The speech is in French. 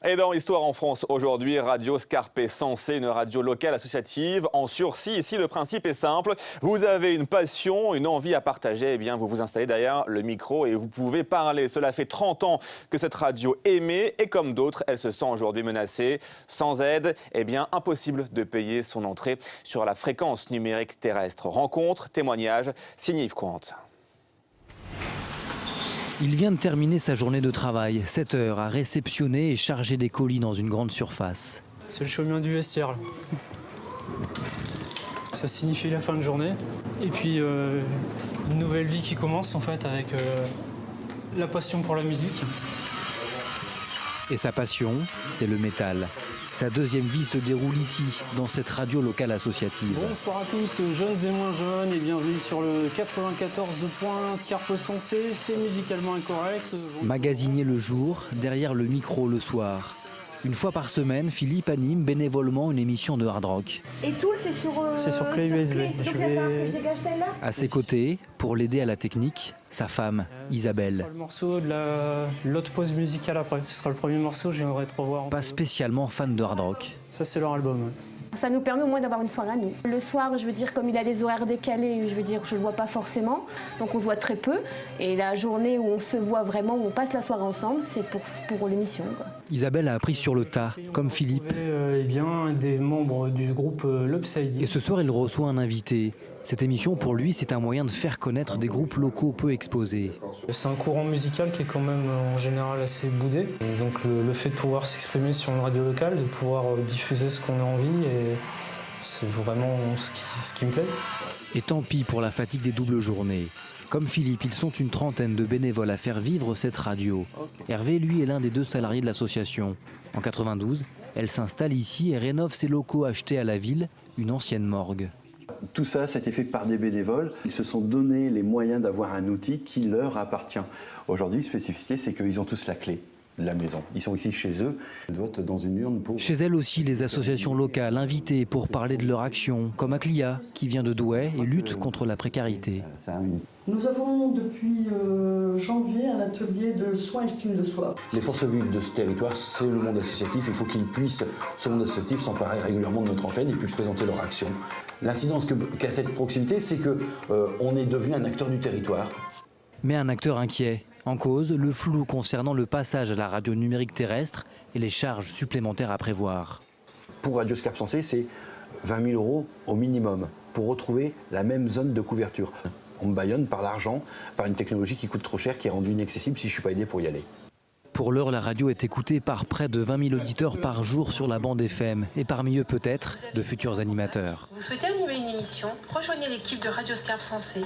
Et dans Histoire en France, aujourd'hui, Radio Scarpe Sensée, une radio locale associative en sursis. Ici, le principe est simple. Vous avez une passion, une envie à partager, eh bien, vous vous installez derrière le micro et vous pouvez parler. Cela fait 30 ans que cette radio émet et comme d'autres, elle se sent aujourd'hui menacée. Sans aide, eh bien, impossible de payer son entrée sur la fréquence numérique terrestre. Rencontre, témoignage, signé Yves Courante. Il vient de terminer sa journée de travail, 7 heures à réceptionner et charger des colis dans une grande surface. C'est le chemin du vestiaire là. Ça signifie la fin de journée. Et puis une nouvelle vie qui commence en fait avec la passion pour la musique. Et sa passion, c'est le métal. Sa deuxième vie se déroule ici, dans cette radio locale associative. Bonsoir à tous, jeunes et moins jeunes, et bienvenue sur le 94.1 Scarpe Sensée, c'est musicalement incorrect. Magasinier le jour, derrière le micro le soir. Une fois par semaine, Philippe anime bénévolement une émission de hard rock. Et tout, c'est sur clé USB. Donc il va falloir que je dégage celle-là. À ses côtés, pour l'aider à la technique, sa femme, Isabelle. Ce sera le morceau de l'autre pause musicale après. Ce sera le premier morceau, j'aimerais te revoir. Pas spécialement fan de hard rock. Ça, c'est leur album. Ouais. Ça nous permet au moins d'avoir une soirée à nous. Le soir, je veux dire, comme il a des horaires décalés, je veux dire, je le vois pas forcément, donc on se voit très peu. Et la journée où on se voit vraiment, où on passe la soirée ensemble, c'est pour l'émission. Isabelle a appris sur le tas, comme Philippe. Eh bien, des membres du groupe L'Upside. Et ce soir, il reçoit un invité. Cette émission, pour lui, c'est un moyen de faire connaître des groupes locaux peu exposés. C'est un courant musical qui est quand même en général assez boudé. Et donc le fait de pouvoir s'exprimer sur une radio locale, de pouvoir diffuser ce qu'on a envie, et c'est vraiment ce qui me plaît. Et tant pis pour la fatigue des doubles journées. Comme Philippe, ils sont une trentaine de bénévoles à faire vivre cette radio. Hervé, lui, est l'un des 2 salariés de l'association. En 92, elle s'installe ici et rénove ses locaux achetés à la ville, une ancienne morgue. Tout ça, ça a été fait par des bénévoles. Ils se sont donné les moyens d'avoir un outil qui leur appartient. Aujourd'hui, la spécificité, c'est qu'ils ont tous la clé de la maison. Ils sont ici chez eux, ils votent dans une urne pour... Chez elles aussi, les associations locales invitées pour parler de leur action, comme Aclia, qui vient de Douai et lutte contre la précarité. Nous avons depuis janvier un atelier de soins estime de soi. Les forces vives de ce territoire, c'est le monde associatif. Il faut qu'ils puissent, ce monde associatif, s'emparer régulièrement de notre antenne et puissent présenter leur action. L'incidence qu'a cette proximité, c'est qu'on est devenu un acteur du territoire. Mais un acteur inquiet. En cause, le flou concernant le passage à la radio numérique terrestre et les charges supplémentaires à prévoir. Pour Radio Scarpe Sensée, c'est 20 000 € au minimum pour retrouver la même zone de couverture. On me bâillonne par l'argent, par une technologie qui coûte trop cher, qui est rendue inaccessible si je ne suis pas aidé pour y aller. Pour l'heure, la radio est écoutée par près de 20 000 auditeurs par jour sur la bande FM. Et parmi eux, peut-être, de futurs animateurs. Vous souhaitez animer une émission? Rejoignez l'équipe de Radio Scarpe Sensée.